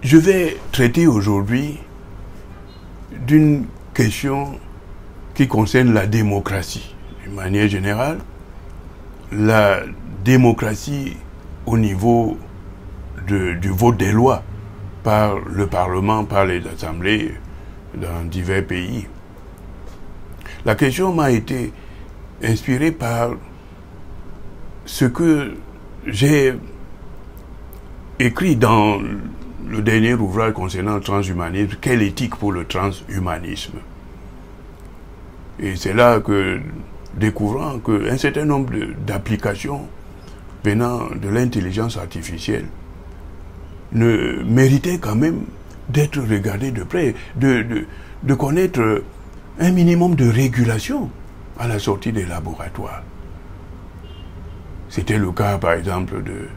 Je vais traiter aujourd'hui d'une question qui concerne la démocratie. D'une manière générale, la démocratie au niveau du vote des lois par le Parlement, par les assemblées dans divers pays. La question m'a été inspirée par ce que j'ai écrit dans le dernier ouvrage concernant le transhumanisme, quelle éthique pour le transhumanisme. Et c'est là que, découvrant qu'un certain nombre d'applications venant de l'intelligence artificielle ne méritaient quand même d'être regardées de près, de connaître un minimum de régulation à la sortie des laboratoires. C'était le cas, par exemple, de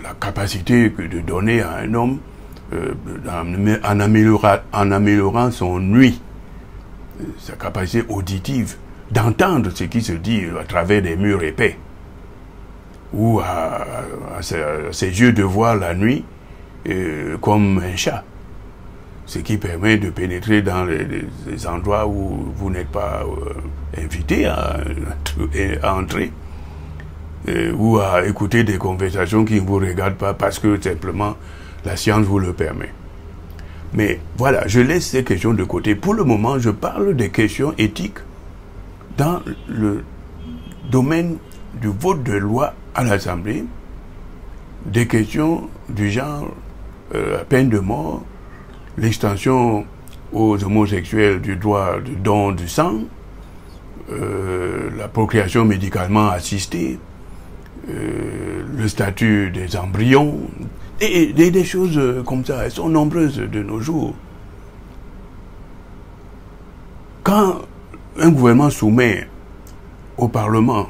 la capacité de donner à un homme, en améliorant son ouïe, sa capacité auditive, d'entendre ce qui se dit à travers des murs épais, ou à ses yeux de voir la nuit comme un chat, ce qui permet de pénétrer dans les endroits où vous n'êtes pas invité à entrer, ou à écouter des conversations qui ne vous regardent pas parce que simplement la science vous le permet. Mais voilà, je laisse ces questions de côté. Pour le moment, je parle des questions éthiques dans le domaine du vote de loi à l'Assemblée, des questions du genre la peine de mort, l'extension aux homosexuels du droit de don du sang, la procréation médicalement assistée, le statut des embryons, et des choses comme ça. Elles sont nombreuses de nos jours. Quand un gouvernement soumet au Parlement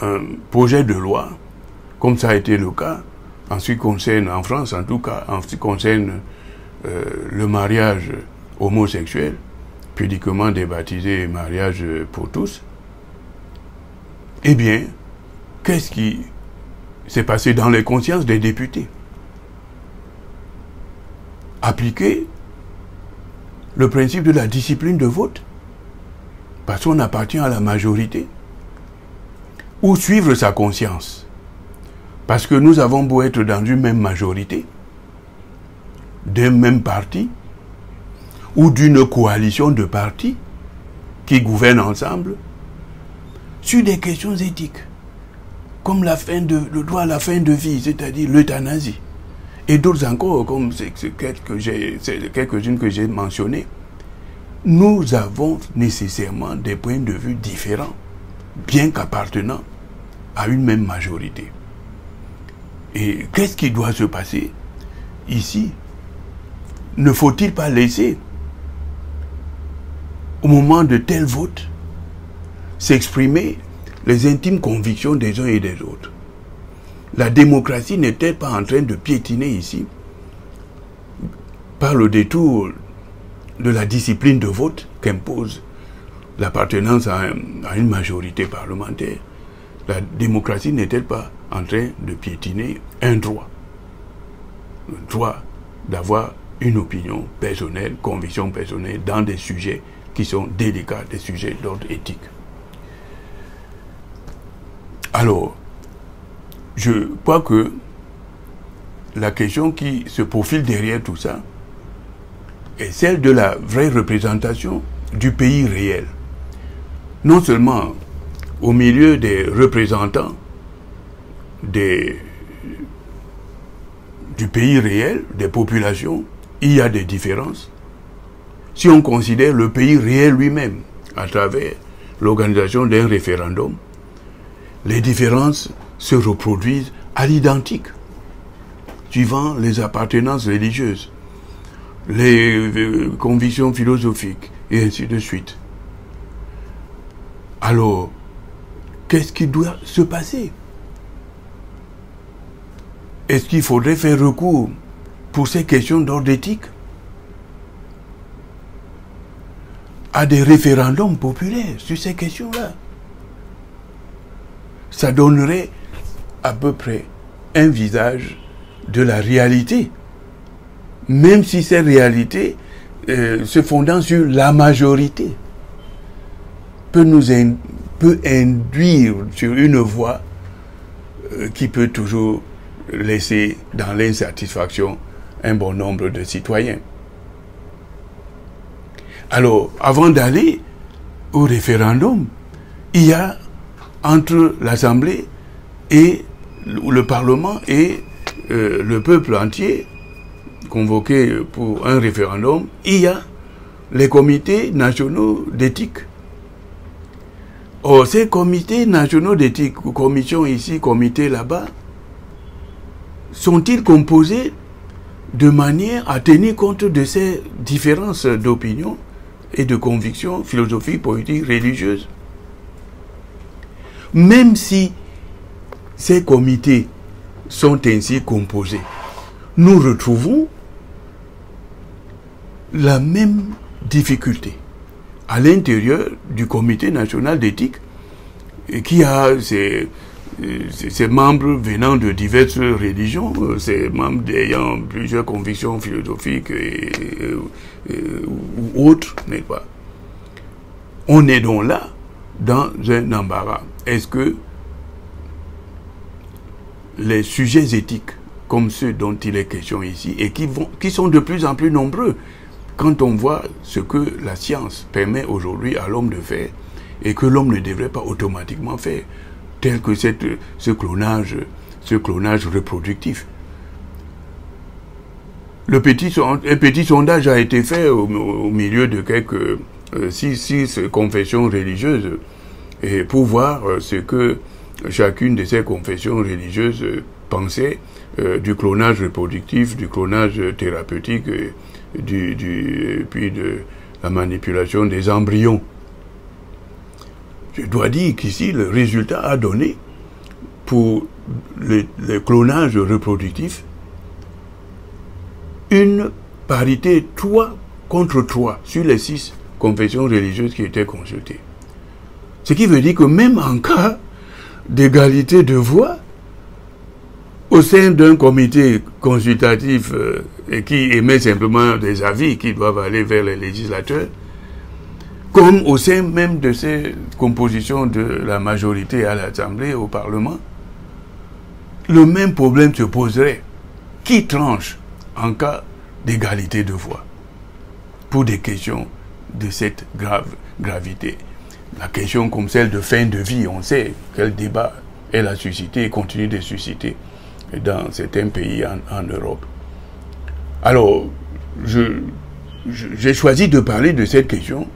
un projet de loi, comme ça a été le cas, en ce qui concerne, en France en tout cas, en ce qui concerne le mariage homosexuel, pudiquement débaptisé mariage pour tous, eh bien, qu'est-ce qui s'est passé dans les consciences des députés? Appliquer le principe de la discipline de vote, parce qu'on appartient à la majorité, ou suivre sa conscience, parce que nous avons beau être dans une même majorité, d'un même parti, ou d'une coalition de partis qui gouvernent ensemble, sur des questions éthiques, comme le droit à la fin de vie, c'est-à-dire l'euthanasie, et d'autres encore, comme quelques-unes que j'ai mentionnées, nous avons nécessairement des points de vue différents, bien qu'appartenant à une même majorité. Et qu'est-ce qui doit se passer ici? Ne faut-il pas laisser, au moment de tel vote, s'exprimer les intimes convictions des uns et des autres? La démocratie n'est-elle pas en train de piétiner ici par le détour de la discipline de vote qu'impose l'appartenance à une majorité parlementaire? La démocratie n'est-elle pas en train de piétiner un droit? Le droit d'avoir une opinion personnelle, conviction personnelle dans des sujets qui sont délicats, des sujets d'ordre éthique. Alors, je crois que la question qui se profile derrière tout ça est celle de la vraie représentation du pays réel. Non seulement au milieu des représentants du pays réel, des populations, il y a des différences. Si on considère le pays réel lui-même à travers l'organisation d'un référendum, les différences se reproduisent à l'identique, suivant les appartenances religieuses, les convictions philosophiques, et ainsi de suite. Alors, qu'est-ce qui doit se passer? Est-ce qu'il faudrait faire recours pour ces questions d'ordre éthique à des référendums populaires sur ces questions-là? Ça donnerait à peu près un visage de la réalité même si ces réalités se fondant sur la majorité peut induire sur une voie qui peut toujours laisser dans l'insatisfaction un bon nombre de citoyens. Alors, avant d'aller au référendum, il y a entre l'Assemblée et le Parlement et le peuple entier convoqué pour un référendum, il y a les comités nationaux d'éthique. Or, ces comités nationaux d'éthique, commission ici, comité là-bas, sont-ils composés de manière à tenir compte de ces différences d'opinion et de convictions philosophiques, politiques, religieuses? Même si ces comités sont ainsi composés, nous retrouvons la même difficulté à l'intérieur du comité national d'éthique qui a ses membres venant de diverses religions, ses membres ayant plusieurs convictions philosophiques ou autres, n'est-ce pas? On est donc là dans un embarras. Est-ce que les sujets éthiques comme ceux dont il est question ici et qui sont de plus en plus nombreux quand on voit ce que la science permet aujourd'hui à l'homme de faire et que l'homme ne devrait pas automatiquement faire, tel que ce clonage reproductif. Un petit sondage a été fait au milieu de quelques 6 confessions religieuses et pour voir ce que chacune de ces confessions religieuses pensait du clonage reproductif, du clonage thérapeutique, puis de la manipulation des embryons. Je dois dire qu'ici, le résultat a donné pour le clonage reproductif une parité 3 contre 3 sur les 6 confessions religieuses qui étaient consultées. Ce qui veut dire que même en cas d'égalité de voix, au sein d'un comité consultatif et qui émet simplement des avis qui doivent aller vers les législateurs, comme au sein même de ces compositions de la majorité à l'Assemblée, au Parlement, le même problème se poserait. Qui tranche en cas d'égalité de voix pour des questions de cette gravité? La question comme celle de fin de vie, on sait quel débat elle a suscité et continue de susciter dans certains pays en Europe. Alors, j'ai choisi de parler de cette question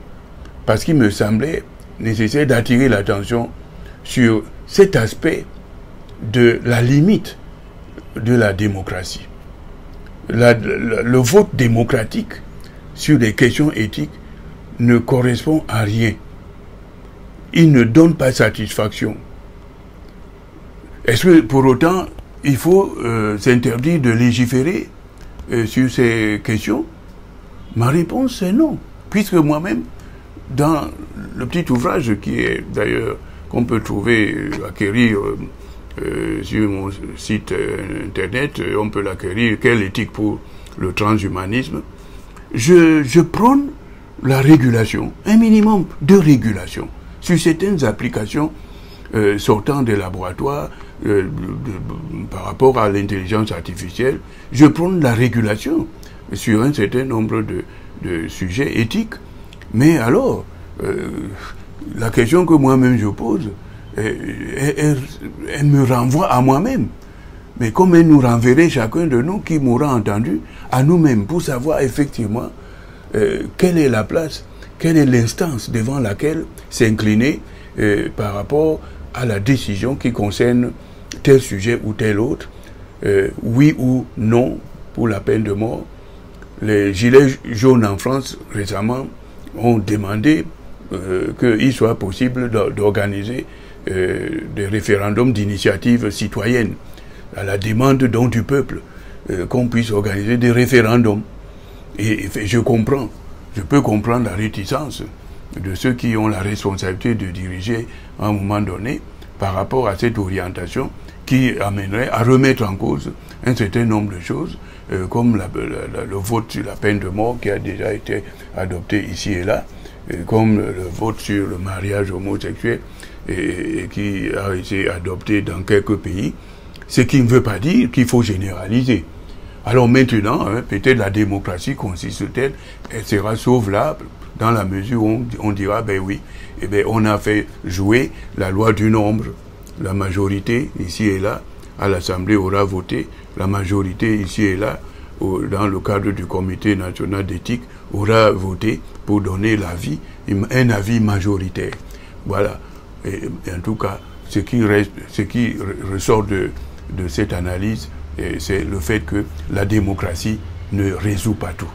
parce qu'il me semblait nécessaire d'attirer l'attention sur cet aspect de la limite de la démocratie. Le vote démocratique sur des questions éthiques ne correspond à rien. Il ne donne pas satisfaction. Est-ce que pour autant il faut s'interdire de légiférer sur ces questions? Ma réponse est non, puisque moi-même, dans le petit ouvrage qui est d'ailleurs qu'on peut trouver, acquérir sur mon site internet, on peut l'acquérir, Quelle éthique pour le transhumanisme, je prône la régulation, un minimum de régulation sur certaines applications sortant des laboratoires par rapport à l'intelligence artificielle. Je prône la régulation sur un certain nombre de sujets éthiques. Mais alors, la question que moi-même je pose, elle me renvoie à moi-même. Mais comme elle nous renverrait chacun de nous qui m'aura entendu, à nous-mêmes, pour savoir effectivement quelle est la place, quelle est l'instance devant laquelle s'incliner par rapport à la décision qui concerne tel sujet ou tel autre, oui ou non pour la peine de mort. Les gilets jaunes en France récemment ont demandé qu'il soit possible d'organiser des référendums d'initiative citoyenne, à la demande donc du peuple, qu'on puisse organiser des référendums. Et je peux comprendre la réticence de ceux qui ont la responsabilité de diriger à un moment donné, par rapport à cette orientation qui amènerait à remettre en cause un certain nombre de choses, comme le vote sur la peine de mort qui a déjà été adopté ici et là, comme le vote sur le mariage homosexuel et qui a été adopté dans quelques pays, ce qui ne veut pas dire qu'il faut généraliser. Alors maintenant, peut-être la démocratie consiste-t-elle, elle sera sauvable dans la mesure où on dira, ben oui, eh ben on a fait jouer la loi du nombre. La majorité, ici et là, à l'Assemblée aura voté, la majorité, ici et là, dans le cadre du Comité national d'éthique, aura voté pour donner l'avis, un avis majoritaire. Voilà. Et en tout cas, ce qui ressort de cette analyse, c'est le fait que la démocratie ne résout pas tout.